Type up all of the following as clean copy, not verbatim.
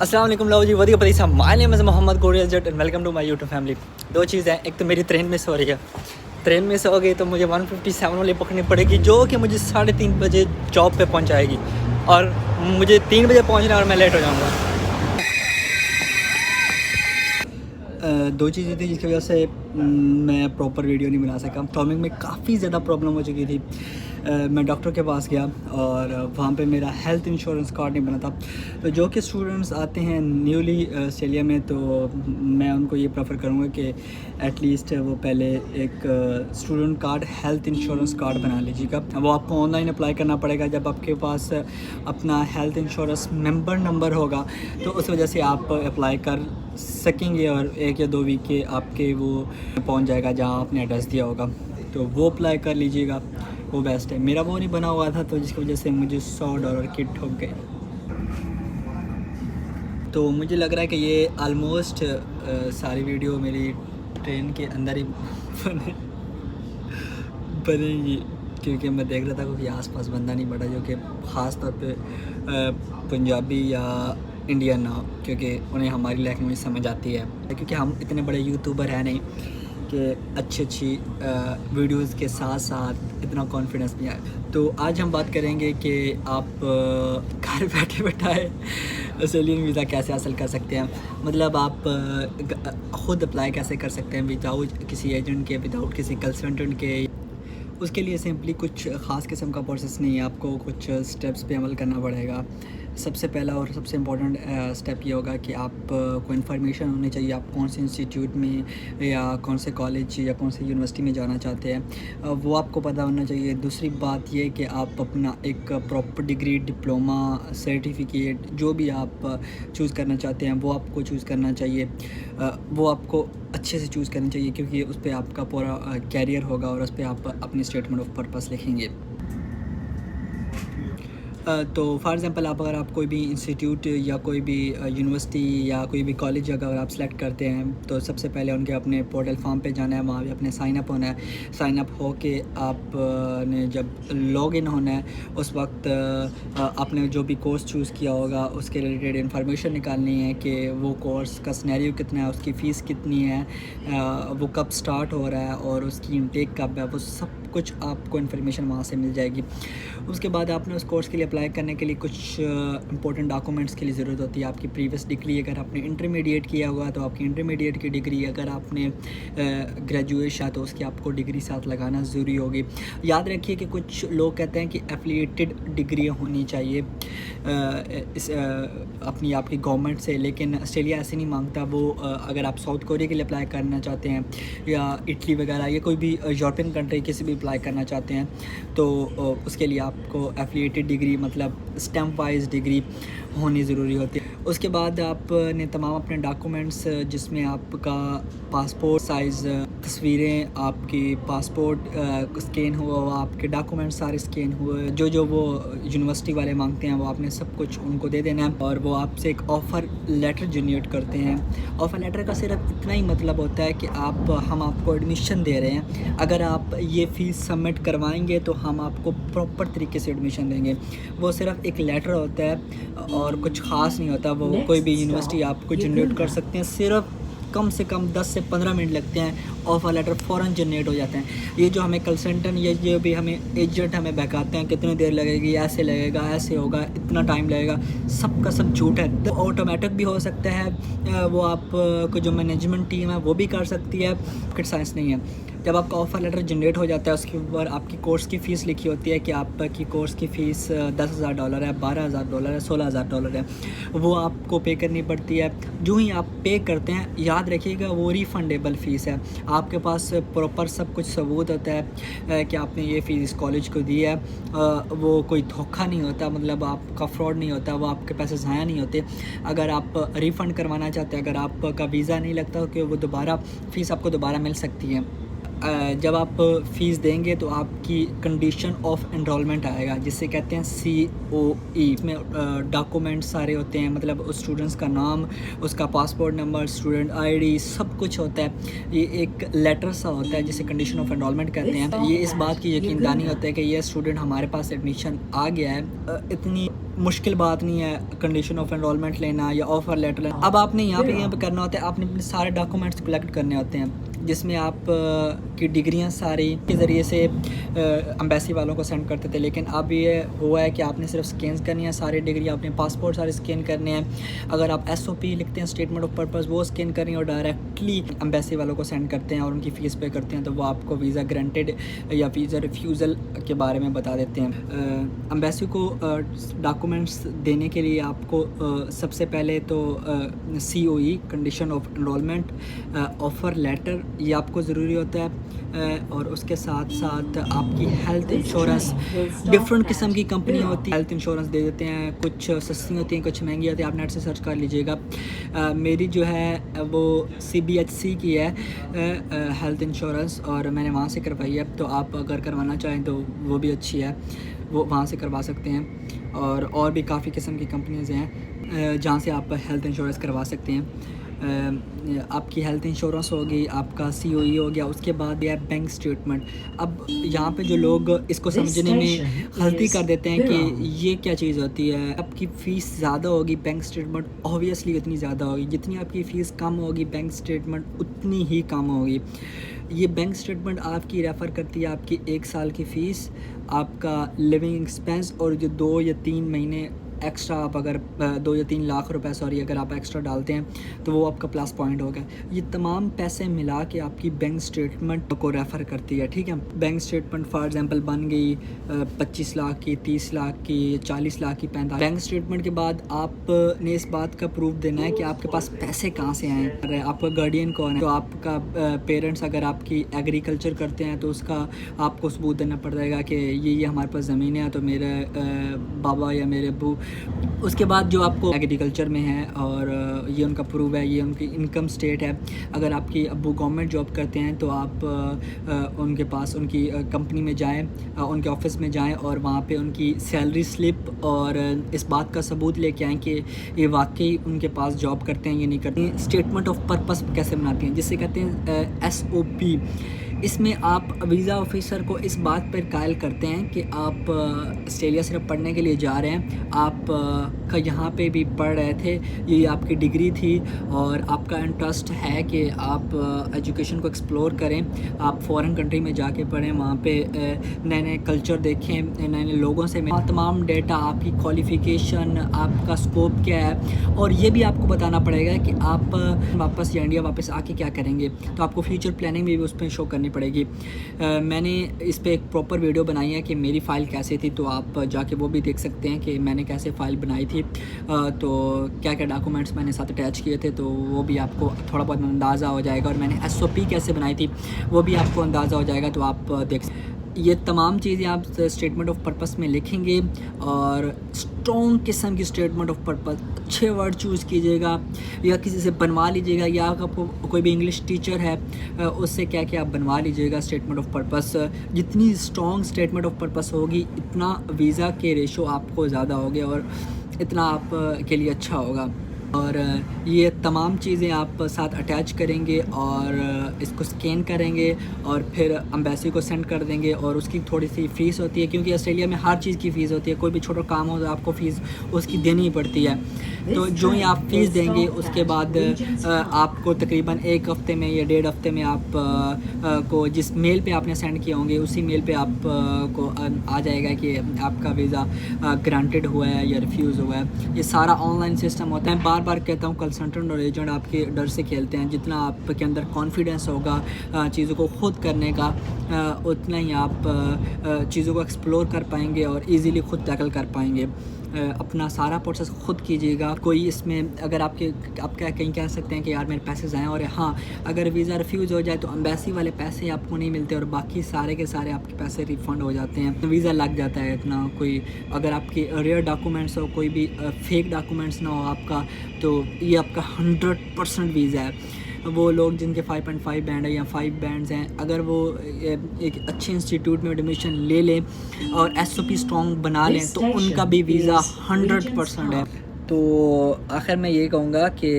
अस्सलाम वालेकुम लो जी वधिया पता my name is Mohammad Goriyal Jatt and welcome to my YouTube family. दो चीज़ हैं, एक तो मेरी ट्रेन मिस हो रही है, ट्रेन मिस हो गई तो मुझे 157 वाली पकड़नी पड़ेगी जो कि मुझे 3:30 बजे जॉब पे पहुंचाएगी और मुझे 3 बजे पहुंचना और मैं लेट हो जाऊंगा। दो चीज़ें थी जिसकी वजह से मैं प्रॉपर वीडियो नहीं बना सका। टॉमिंग में काफ़ी ज़्यादा प्रॉब्लम हो चुकी थी। मैं डॉक्टर के पास गया और वहाँ पे मेरा हेल्थ इंश्योरेंस कार्ड नहीं बना था। तो जो कि स्टूडेंट्स आते हैं न्यूली ऑस्ट्रेलिया में, तो मैं उनको ये प्रेफर करूँगा कि एटलीस्ट वो पहले एक student card, health insurance card बना लीजिएगा। वो आपको ऑनलाइन अप्लाई करना पड़ेगा। जब आपके पास अपना हेल्थ इंश्योरेंस मेंबर नंबर होगा तो उस वजह से आप अप्लाई कर सकेंगे और 1 या 2 वीक के आपके वो पहुंच जाएगा जहां आपने एड्रेस दिया होगा। तो वो अप्लाई कर लीजिएगा, वो बेस्ट है। मेरा वो नहीं बना हुआ था तो जिसकी वजह से मुझे $100 की ठोक गई। तो मुझे लग रहा है कि ये आलमोस्ट सारी वीडियो मेरी ट्रेन के अंदर ही बनेगी, क्योंकि मैं देख रहा था क्योंकि आसपास बंदा नहीं बैठा जो कि ख़ास तौर पे पंजाबी या इंडियन ना हो, क्योंकि उन्हें हमारी लैंग्वेज समझ आती है। क्योंकि हम इतने बड़े यूट्यूबर हैं नहीं कि अच्छी वीडियोस के साथ साथ इतना कॉन्फिडेंस नहीं आए। तो आज हम बात करेंगे कि आप घर बैठे बैठाए ऑस्ट्रेलियन वीज़ा कैसे हासिल कर सकते हैं। मतलब आप ख़ुद अप्लाई कैसे कर सकते हैं विदाउट किसी एजेंट के, विदाउट किसी कंसल्टेंट के। उसके लिए सिंपली कुछ ख़ास किस्म का प्रोसेस नहीं है, आपको कुछ स्टेप्स पे अमल करना पड़ेगा। सबसे पहला और सबसे इम्पोर्टेंट स्टेप ये होगा कि आप को इन्फॉर्मेशन होनी चाहिए आप कौन से इंस्टीट्यूट में या कौन से कॉलेज या कौन से यूनिवर्सिटी में जाना चाहते हैं, वो आपको पता होना चाहिए। दूसरी बात ये कि आप अपना एक प्रॉपर डिग्री, डिप्लोमा, सर्टिफिकेट जो भी आप चूज़ करना चाहते हैं वो आपको चूज़ करना चाहिए। वो आपको अच्छे से चूज़ करनी चाहिए क्योंकि उस पर आपका पूरा कैरियर होगा और उस पर आप अपनी स्टेटमेंट ऑफ पर्पस लिखेंगे। तो फॉर एग्ज़ाम्पल अगर आप कोई भी इंस्टीट्यूट या कोई भी यूनिवर्सिटी या कोई भी कॉलेज अगर आप सेलेक्ट करते हैं तो सबसे पहले उनके अपने पोर्टल फॉर्म पे जाना है, वहाँ पे अपने साइन अप होना है। साइन अप हो के आपने जब लॉग इन होना है उस वक्त आपने जो भी कोर्स चूज़ किया होगा उसके रिलेटेड इन्फॉर्मेशन निकालनी है कि वो कोर्स का सिनेरियो कितना है, उसकी फ़ीस कितनी है, वो कब स्टार्ट हो रहा है और उसकी इंटेक कब है, वो सब कुछ आपको इन्फॉर्मेशन वहाँ से मिल जाएगी। उसके बाद आपने उस कोर्स के लिए अप्लाई करने के लिए कुछ इंपॉर्टेंट डॉक्यूमेंट्स की ज़रूरत होती है। आपकी प्रीवियस डिग्री, अगर आपने इंटरमीडिएट किया हुआ तो आपकी इंटरमीडिएट की डिग्री, अगर आपने ग्रेजुएशन तो उसकी आपको डिग्री साथ लगाना ज़रूरी होगी। याद रखिए कि कुछ लोग कहते हैं कि एफिलिएटेड डिग्री होनी चाहिए अपनी आपकी गवर्नमेंट से, लेकिन ऑस्ट्रेलिया ऐसे नहीं मांगता। वो अगर आप साउथ कोरिया के लिए अप्लाई करना चाहते हैं या इटली वगैरह या कोई भी यूरोपियन कंट्री किसी भी अप्लाई करना चाहते हैं तो उसके लिए आपको एफिलिएटेड डिग्री मतलब स्टैम्प वाइज डिग्री होनी ज़रूरी होती है। उसके बाद आपने तमाम अपने डॉक्यूमेंट्स जिसमें आपका पासपोर्ट साइज़ तस्वीरें, आपकी पासपोर्ट स्कैन हुआ हुआ, आपके डॉक्यूमेंट्स सारे स्कैन हुए, जो वो यूनिवर्सिटी वाले मांगते हैं वो आपने सब कुछ उनको दे देना है। और वो आपसे एक ऑफ़र लेटर जनरेट करते हैं। ऑफ़र लेटर का सिर्फ इतना ही मतलब होता है कि हम आपको एडमिशन दे रहे हैं, अगर आप ये फ़ीस सबमिट करवाएंगे तो हम आपको प्रॉपर तरीके से एडमिशन देंगे। वो सिर्फ एक लेटर होता है और कुछ ख़ास नहीं होता। वो कोई भी यूनिवर्सिटी आपको जनरेट कर सकते हैं, सिर्फ कम से कम 10 से 15 मिनट लगते हैं, ऑफ़र लेटर फ़ौरन जनरेट हो जाते हैं। ये जो हमें कंसल्टेंट या जो भी हमें एजेंट हमें बहकाते हैं कितनी देर लगेगी, ऐसे लगेगा, ऐसे होगा, इतना टाइम लगेगा, सब का सब झूठ है। तो ऑटोमेटिक भी हो सकता है, वो आप को जो मैनेजमेंट टीम है वो भी कर सकती है, रॉकेट साइंस नहीं है। जब आपका ऑफ़र लेटर जनरेट हो जाता है उसके ऊपर आपकी कोर्स की फ़ीस लिखी होती है कि आपकी कोर्स की फ़ीस $10,000 है, $12,000 है, $16,000 है, वो आपको पे करनी पड़ती है। जो ही आप पे करते हैं याद रखिएगा वो रिफ़ंडेबल फ़ीस है। आपके पास प्रॉपर सब कुछ सबूत होता है कि आपने ये फ़ीस इस कॉलेज को दी है। वो कोई धोखा नहीं होता, मतलब आपका फ्रॉड नहीं होता, वो आपके पैसे ज़ाया नहीं होते। अगर आप रिफ़ंड करवाना चाहते हैं, अगर आपका वीज़ा नहीं लगता कि वो दोबारा फ़ीस आपको दोबारा मिल सकती है। जब आप फ़ीस देंगे तो आपकी कंडीशन ऑफ एनरोलमेंट आएगा, जिसे कहते हैं COE। इसमें डॉक्यूमेंट्स सारे होते हैं, मतलब उस स्टूडेंट्स का नाम, उसका पासपोर्ट नंबर, स्टूडेंट ID, सब कुछ होता है। ये एक लेटर सा होता है जिसे कंडीशन ऑफ एनरोलमेंट कहते हैं। ये इस बात की यकीनदानी होता है कि ये स्टूडेंट हमारे पास एडमिशन आ गया है। इतनी मुश्किल बात नहीं है कंडीशन ऑफ एनरोलमेंट लेना या ऑफ़र लेटर लेना। अब आपने यहाँ पे करना होता है, आपने अपने सारे डॉक्यूमेंट्स कलेक्ट करने होते हैं, जिसमें आप की डिग्रियां सारी के ज़रिए से एम्बेसी वालों को सेंड करते थे, लेकिन अब ये हुआ है कि आपने सिर्फ स्कैन करनी है सारी डिग्री, अपने पासपोर्ट सारे स्कैन करने हैं। अगर आप SOP लिखते हैं, स्टेटमेंट ऑफ पर्पस, वो स्कैन करनी है और डायरेक्टली एम्बेसी वालों को सेंड करते हैं और उनकी फ़ीस पे करते हैं, तो वो आपको वीज़ा ग्रांटेड या वीज़ा रिफ्यूज़ल के बारे में बता देते हैं। एम्बेसी को डॉक्यूमेंट्स देने के लिए आपको सबसे पहले तो COE condition of enrolment, offer letter, ये आपको ज़रूरी होता है। और उसके साथ साथ आपकी हेल्थ इंश्योरेंस, डिफरेंट किस्म की कंपनियाँ होती हैं, हेल्थ इंश्योरेंस दे देते हैं, कुछ सस्ती होती हैं, कुछ महंगी होती है, आप नेट से सर्च कर लीजिएगा। मेरी जो है वो CBHC की है हेल्थ इंश्योरेंस, और मैंने वहाँ से करवाई है, तो आप अगर करवाना चाहें तो वो भी अच्छी है, वो वहाँ से करवा सकते हैं। और भी काफ़ी किस्म की कंपनीज़ हैं जहाँ से आप हेल्थ इंश्योरेंस करवा सकते हैं। आपकी हेल्थ इंश्योरेंस होगी, आपका COE हो गया, उसके बाद है बैंक स्टेटमेंट। अब यहाँ पे जो लोग इसको समझने में गलती कर देते हैं कि ये क्या चीज़ होती है। आपकी फ़ीस ज़्यादा होगी, बैंक स्टेटमेंट ऑब्वियसली उतनी ज़्यादा होगी, जितनी आपकी फ़ीस कम होगी बैंक स्टेटमेंट उतनी ही कम होगी। ये बैंक स्टेटमेंट आपकी रेफ़र करती है आपकी 1 साल की फ़ीस, आपका लिविंग एक्सपेंस, और जो 2 या 3 महीने एक्स्ट्रा आप अगर 2 या 3 लाख रुपए अगर आप एक्स्ट्रा डालते हैं तो वो आपका प्लस पॉइंट होगा। ये तमाम पैसे मिला के आपकी बैंक स्टेटमेंट को रेफ़र करती है, ठीक है। बैंक स्टेटमेंट फॉर एग्जांपल बन गई 25 लाख की, 30 लाख की, 40 लाख की, 45। बैंक स्टेटमेंट के बाद आपने इस बात का प्रूफ देना है कि आपके पास पैसे कहाँ से आए, अगर आपका गार्डियन कौन है, तो आपका पेरेंट्स अगर आपकी एग्रीकल्चर करते हैं तो उसका आपको सबूत देना पड़ेगा कि ये हमारे पास ज़मीन है, तो मेरे बाबा या मेरे अब्बू। उसके बाद जो आपको एग्रीकल्चर में है और ये उनका प्रूफ है, ये उनकी इनकम स्टेट है। अगर आपकी अब्बू गवर्नमेंट जॉब करते हैं तो आप उनके पास उनकी कंपनी में जाएं, उनके ऑफिस में जाएं और वहाँ पे उनकी सैलरी स्लिप और इस बात का सबूत लेके आएँ कि ये वाकई उनके पास जॉब करते हैं या नहीं करते हैं। स्टेटमेंट ऑफ पर्पस कैसे बनाते हैं, जिसे कहते हैं SOP। इसमें आप वीज़ा ऑफिसर को इस बात पर कायल करते हैं कि आप ऑस्ट्रेलिया सिर्फ पढ़ने के लिए जा रहे हैं, आप का यहाँ पे भी पढ़ रहे थे, ये आपकी डिग्री थी और आपका इंटरेस्ट है कि आप एजुकेशन को एक्सप्लोर करें, आप फ़ॉरेन कंट्री में जाके पढ़ें, वहाँ पे नए नए कल्चर देखें, नए नए लोगों से मिलें। तमाम डेटा, आपकी क्वालिफ़िकेशन, आपका स्कोप क्या है, और ये भी आपको बताना पड़ेगा कि आप वापस या इंडिया वापस आके क्या करेंगे, तो आपको फ्यूचर प्लानिंग भी उस पर शो करनी पड़ेगी। मैंने इस पे एक प्रॉपर वीडियो बनाई है कि मेरी फ़ाइल कैसे थी, तो आप जाके वो भी देख सकते हैं कि मैंने कैसे फ़ाइल बनाई थी, तो क्या क्या डॉक्यूमेंट्स मैंने साथ अटैच किए थे, तो वो भी आपको थोड़ा बहुत अंदाज़ा हो जाएगा। और मैंने SOP कैसे बनाई थी वो भी आपको अंदाज़ा हो जाएगा, तो आप देख ये तमाम चीज़ें आप स्टेटमेंट ऑफ पर्पस में लिखेंगे। और स्ट्रॉन्ग किस्म की स्टेटमेंट ऑफ पर्पस, अच्छे वर्ड चूज़ कीजिएगा या किसी से बनवा लीजिएगा, या आपको कोई भी इंग्लिश टीचर है उससे क्या क्या आप बनवा लीजिएगा स्टेटमेंट ऑफ पर्पस। जितनी स्ट्रॉन्ग स्टेटमेंट ऑफ पर्पस होगी इतना वीज़ा के रेशो आपको ज़्यादा होंगे और इतना आप के लिए अच्छा होगा। और ये तमाम चीज़ें आप साथ अटैच करेंगे और इसको स्कैन करेंगे और फिर एम्बेसी को सेंड कर देंगे। और उसकी थोड़ी सी फ़ीस होती है, क्योंकि ऑस्ट्रेलिया में हर चीज़ की फ़ीस होती है, कोई भी छोटा काम हो तो आपको फ़ीस उसकी देनी ही पड़ती है। तो जो ही आप फ़ीस देंगे उसके बाद आपको तकरीबन 1 हफ़्ते में या 1.5 हफ़्ते में आप को जिस मेल पे आपने सेंड किए होंगे उसी मेल पे आप को आ जाएगा कि आपका वीज़ा ग्रांटेड हुआ है या रिफ्यूज़ हुआ है। ये सारा ऑनलाइन सिस्टम होता है। बार बार कहता हूँ, कंसल्टेंट और एजेंट आपके डर से खेलते हैं। जितना आपके अंदर कॉन्फिडेंस होगा चीज़ों को ख़ुद करने का, उतना ही आप चीज़ों को एक्सप्लोर कर पाएंगे और इजीली ख़ुद टैकल कर पाएंगे। अपना सारा प्रोसेस ख़ुद कीजिएगा। कोई इसमें अगर आप कहीं कह सकते हैं कि यार मेरे पैसे ज़ाया हो रहे हैं, हाँ, अगर वीज़ा रिफ्यूज़ हो जाए तो एम्बेसी वाले पैसे आपको नहीं मिलते और बाकी सारे के सारे आपके पैसे रिफ़ंड हो जाते हैं। तो वीज़ा लग जाता है इतना। कोई अगर आपके रेयर डॉक्यूमेंट्स हो, कोई भी फेक डॉक्यूमेंट्स ना हो आपका, तो ये आपका 100% वीज़ा है। वो लोग जिनके 5.5 बैंड है या 5 बैंड्स हैं, अगर वो एक अच्छे इंस्टीट्यूट में एडमिशन ले लें और SOP स्ट्रॉन्ग बना लें तो उनका भी वीज़ा 100% है। तो आखिर मैं ये कहूँगा कि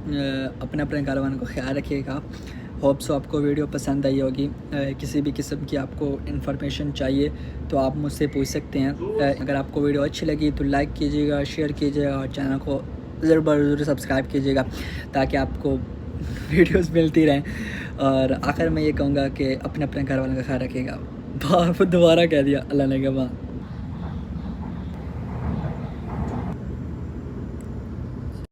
अपने अपने घर वालों को ख्याल रखिएगा। होप सो आपको वीडियो पसंद आई होगी। किसी भी किस्म की आपको इन्फॉर्मेशन चाहिए तो आप मुझसे पूछ सकते हैं। अगर आपको वीडियो अच्छी लगी तो लाइक कीजिएगा, शेयर कीजिएगा और चैनल को ज़रूर सब्सक्राइब कीजिएगा ताकि आपको वीडियोस मिलती रहें। और आखिर में ये कहूँगा कि अपने अपने घर वालों का ख्याल रखिएगा। दोबारा कह दिया, अल्लाह ने के बाद।